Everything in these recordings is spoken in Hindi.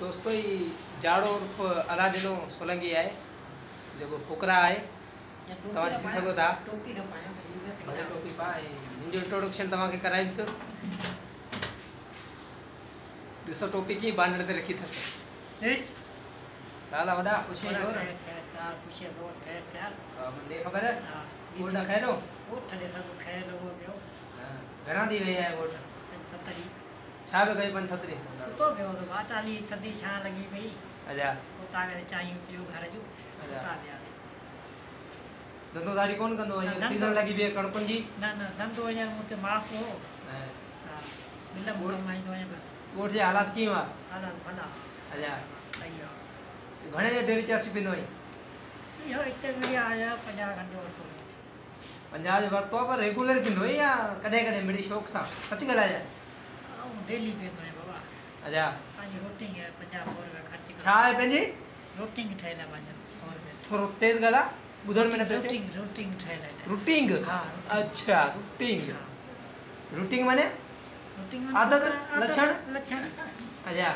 दोस्तों ये जाड़ो उर्फ अलादीनो सोलंकी है जो फुकरा है तव्हां ॾिसी सघो था। टोपी तो पाया भले टोपी पाए मुंहिंजो इंट्रोडक्शन तव्हांखे कराईंदुसि। ॾिसो टोपी कीअं बांधण ते रखी अथसि। छा वॾा ख़ुशी जोर खुशी जोर थे यार मुंडे ख़बर है वोट न खाइनो वोट ठे सब खाइनो हो गयो। घणा दी वई आहे वोट 75 छा बि कई 75 सुतो पियो तो 48 थदी छा लगी पई। अच्छा उता करे चाहियो पियो घर जो उता गया धंधो दाड़ी कोन कंदो है सीजन लगी बि कणकुन जी ना ना धंधो यार मुते माफ हो। हां बिल मोर माइनो है बस वोट जे हालात की हुआ हालात भला। अच्छा सही है घणे जे डेली चार्ज पिंदो है यो इते भी आया 50 घंटे वरतो 50 जे वरतो पर रेगुलर पिंदो है या कदे कदे मिड़ी शौक सा सच गलाया डेली पिंदो है बाबा। अच्छा पानी रोटी है 50 रुपया खर्च छा है पेंजी रोटी ठेला पानी 100 रुपया थोरो तेज गला बुधड़ में न रोटी रोटी ठेला रूटिंग। हां अच्छा रूटिंग रूटिंग माने रूटिंग आदत लक्षण लक्षण अच्छा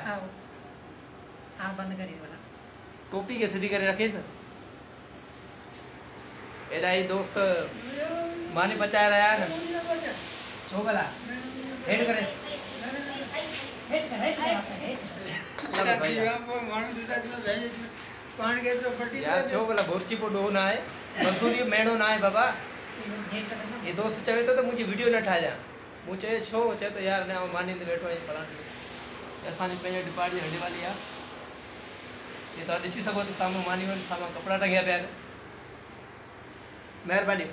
हां बंद करी वाला टोपी के सीधी करे रखे एडा ही दोस्त मानी बचाए रहा है ना छो गला हेड करे हेड चलो भाई मानू दिदा तो भेज पान के तो पट्टी यार छो गला भोरची पो डो ना है मजदूरी मेणो ना है बाबा। ये दोस्त चवे तो मुझे वीडियो न ठाजा मुझे छो चे तो यार ने मानी दे बैठो है फलान ऐसा नहीं पे डिपार्टमेंट हंडी वाली है ये तो दिसी सको तो सामो मानी वन सामा कपड़ा टंगया पे मेहरबानी।